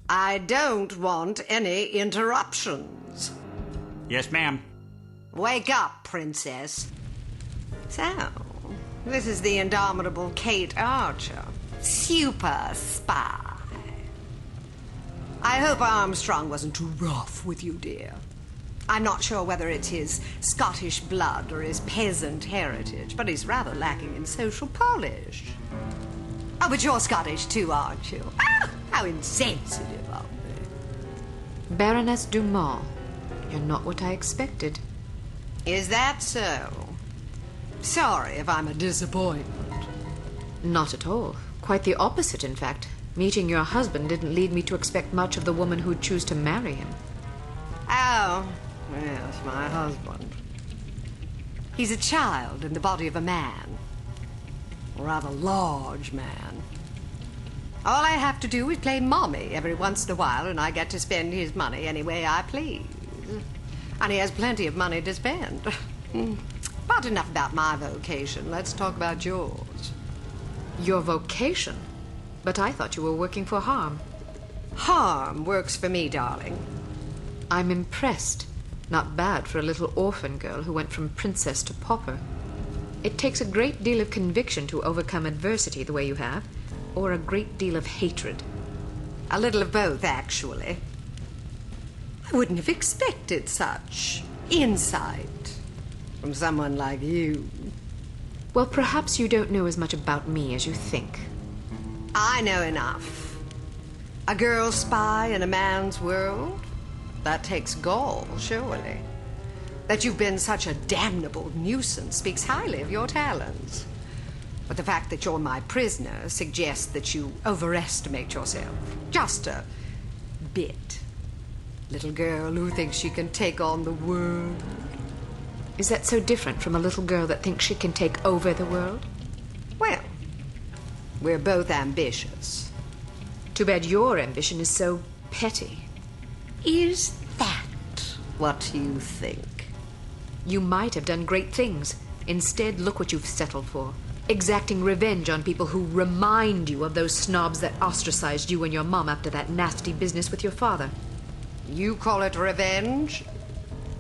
I don't want any interruptions. Yes, ma'am. Wake up, princess. So, this is the Indomitable Cate Archer, super spy. I hope Armstrong wasn't too rough with you, dear. I'm not sure whether it's his Scottish blood or his peasant heritage, but he's rather lacking in social polish. Oh, but you're Scottish too, aren't you? Ah, how insensitive of me. Baroness Dumont, you're not what I expected. Is that so? Sorry if I'm a disappointment. Not at all. Quite the opposite, in fact. Meeting your husband didn't lead me to expect much of the woman who'd choose to marry him. Oh, yes, my husband. He's a child in the body of a man. A rather large man. All I have to do is play mommy every once in a while, and I get to spend his money any way I please. And he has plenty of money to spend. But enough about my vocation. Let's talk about yours. Your vocation? But I thought you were working for harm. Harm works for me, darling. I'm impressed. Not bad for a little orphan girl who went from princess to pauper. It takes a great deal of conviction to overcome adversity the way you have, or a great deal of hatred. A little of both, actually. I wouldn't have expected such insight from someone like you. Well, perhaps you don't know as much about me as you think. I know enough. A girl spy in a man's world? That takes gall, surely. That you've been such a damnable nuisance speaks highly of your talents. But the fact that you're my prisoner suggests that you overestimate yourself. Just a bit. Little girl who thinks she can take on the world. Is that so different from a little girl that thinks she can take over the world? Well, we're both ambitious. Too bad your ambition is so petty. Is that what you think? You might have done great things. Instead, look what you've settled for. Exacting revenge on people who remind you of those snobs that ostracized you and your mom after that nasty business with your father. You call it revenge?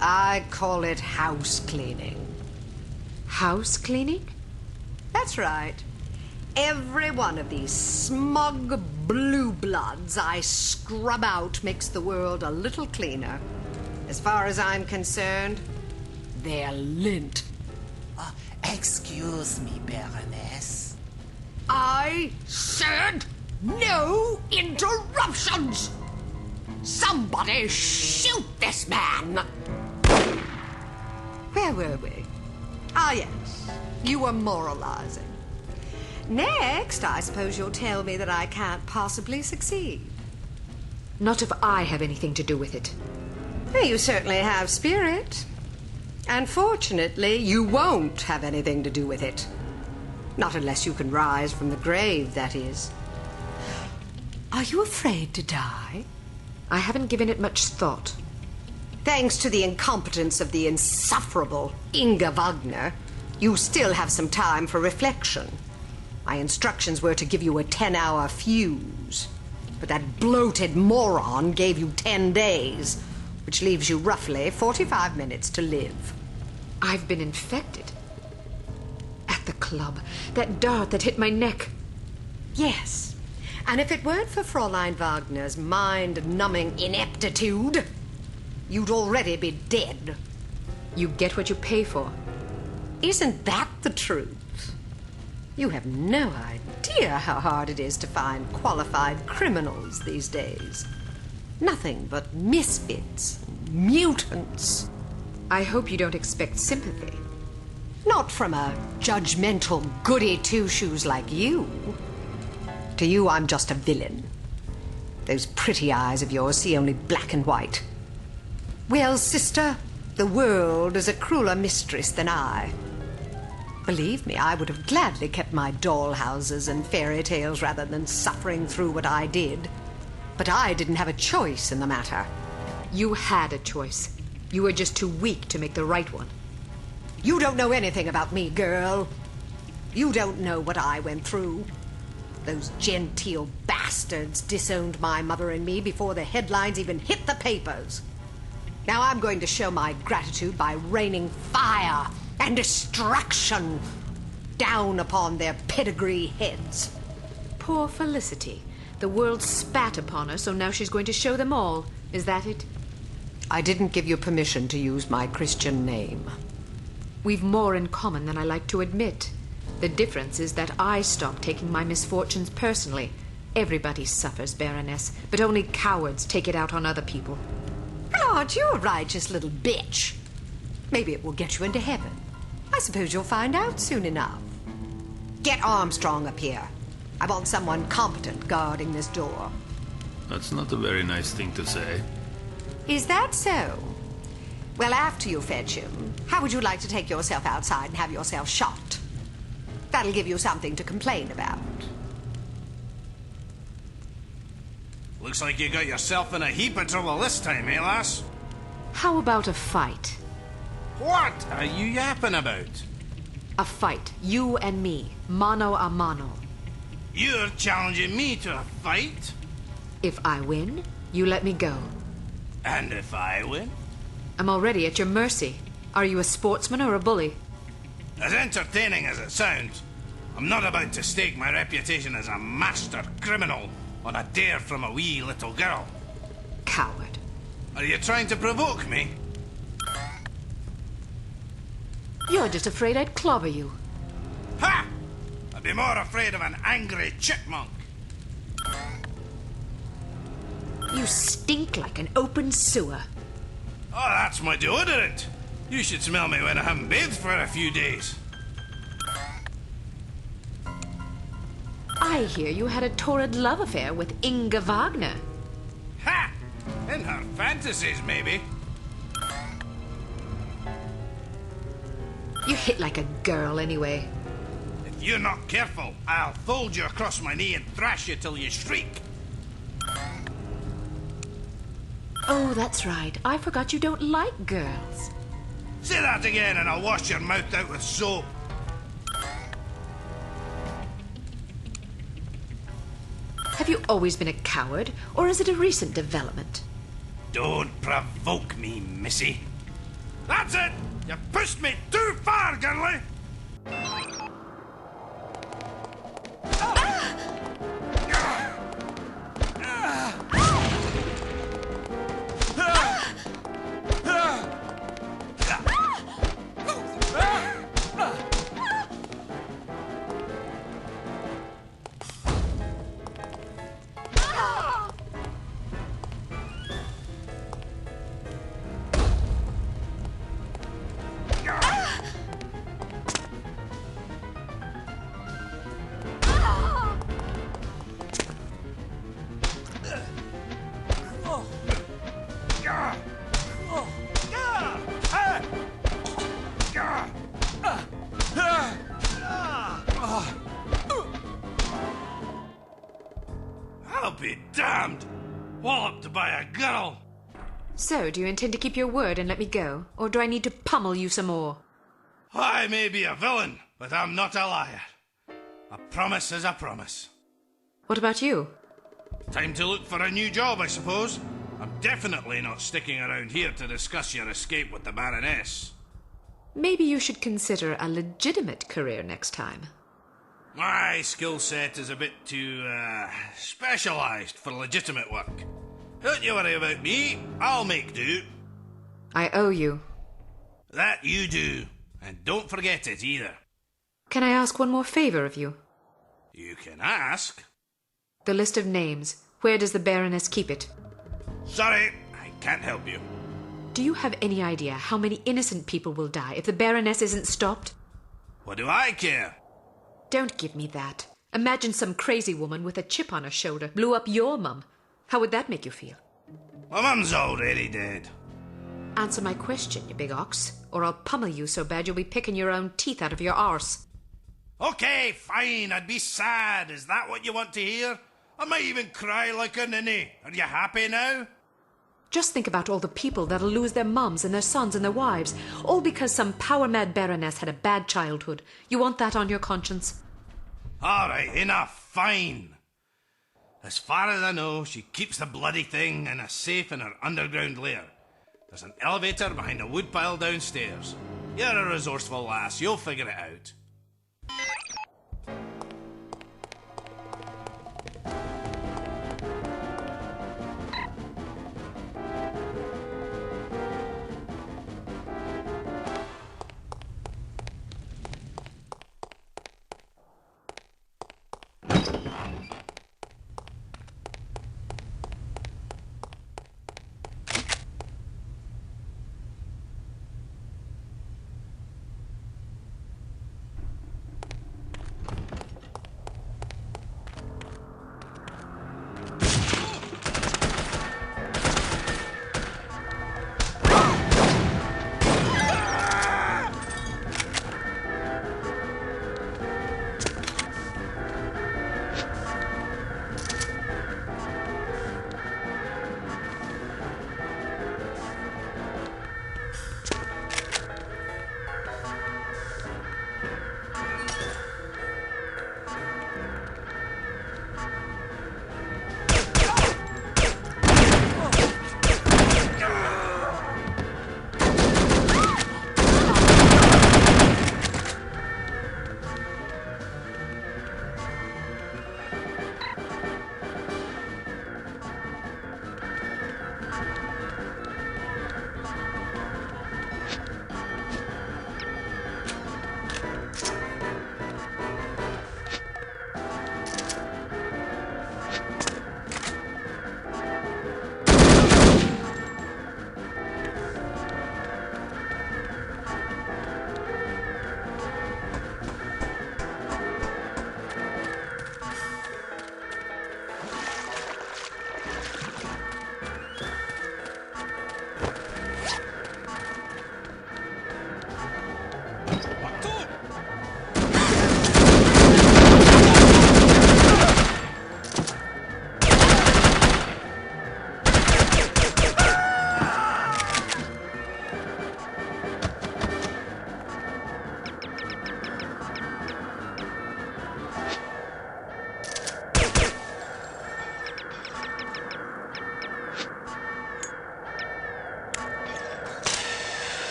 I call it house cleaning. House cleaning? That's right. Every one of these smug blue bloods I scrub out makes the world a little cleaner. As far as I'm concerned, they're lint. Excuse me, Baroness. I said no interruptions! Somebody shoot this man! Where were we? Ah, yes. You were moralizing. Next, I suppose you'll tell me that I can't possibly succeed. Not if I have anything to do with it. Well, you certainly have spirit. Unfortunately, you won't have anything to do with it. Not unless you can rise from the grave, that is. Are you afraid to die? I haven't given it much thought. Thanks to the incompetence of the insufferable Inga Wagner, you still have some time for reflection. My instructions were to give you a 10-hour fuse, but that bloated moron gave you 10 days, which leaves you roughly 45 minutes to live. I've been infected. At the club, that dart that hit my neck. Yes, and if it weren't for Fräulein Wagner's mind-numbing ineptitude, you'd already be dead. You get what you pay for. Isn't that the truth? You have no idea how hard it is to find qualified criminals these days. Nothing but misfits, mutants. I hope you don't expect sympathy. Not from a judgmental goody-two-shoes like you. To you, I'm just a villain. Those pretty eyes of yours see only black and white. Well, sister, the world is a crueler mistress than I. Believe me, I would have gladly kept my dollhouses and fairy tales rather than suffering through what I did. But I didn't have a choice in the matter. You had a choice. You were just too weak to make the right one. You don't know anything about me, girl. You don't know what I went through. Those genteel bastards disowned my mother and me before the headlines even hit the papers. Now I'm going to show my gratitude by raining fire and destruction down upon their pedigree heads. Poor Felicity. The world spat upon her, so now she's going to show them all. Is that it? I didn't give you permission to use my Christian name. We've more in common than I like to admit. The difference is that I stopped taking my misfortunes personally. Everybody suffers, Baroness, but only cowards take it out on other people. Well, aren't you a righteous little bitch? Maybe it will get you into heaven. I suppose you'll find out soon enough. Get Armstrong up here. I want someone competent guarding this door. That's not a very nice thing to say. Is that so? Well, after you fetch him, how would you like to take yourself outside and have yourself shot? That'll give you something to complain about. Looks like you got yourself in a heap of trouble this time, eh, lass? How about a fight? What are you yapping about? A fight. You and me. Mano a mano. You're challenging me to a fight? If I win, you let me go. And if I win? I'm already at your mercy. Are you a sportsman or a bully? As entertaining as it sounds, I'm not about to stake my reputation as a master criminal on a dare from a wee little girl. Coward. Are you trying to provoke me? You're just afraid I'd clobber you. Ha! I'd be more afraid of an angry chipmunk. You stink like an open sewer. Oh, that's my deodorant. You should smell me when I haven't bathed for a few days. I hear you had a torrid love affair with Inga Wagner. Ha! In her fantasies, maybe. You hit like a girl anyway. If you're not careful, I'll fold you across my knee and thrash you till you shriek. Oh, that's right. I forgot you don't like girls. Say that again and I'll wash your mouth out with soap. Have you always been a coward, or is it a recent development? Don't provoke me, missy. That's it! You pushed me too far, girlie! I'll be damned! Walloped by a girl! So, do you intend to keep your word and let me go, or do I need to pummel you some more? I may be a villain, but I'm not a liar. A promise is a promise. What about you? Time to look for a new job, I suppose. I'm definitely not sticking around here to discuss your escape with the Baroness. Maybe you should consider a legitimate career next time. My skill set is a bit too, specialised for legitimate work. Don't you worry about me, I'll make do. I owe you. That you do, and don't forget it either. Can I ask one more favour of you? You can ask. The list of names. Where does the Baroness keep it? Sorry, I can't help you. Do you have any idea how many innocent people will die if the Baroness isn't stopped? What do I care? Don't give me that. Imagine some crazy woman with a chip on her shoulder blew up your mum. How would that make you feel? My mum's already dead. Answer my question, you big ox, or I'll pummel you so bad you'll be picking your own teeth out of your arse. Okay, fine, I'd be sad. Is that what you want to hear? I might even cry like a ninny. Are you happy now? Just think about all the people that'll lose their mums and their sons and their wives, all because some power-mad Baroness had a bad childhood. You want that on your conscience? All right, enough. fine. As far as I know, she keeps the bloody thing in a safe in her underground lair. There's an elevator behind a woodpile downstairs. You're a resourceful lass, you'll figure it out.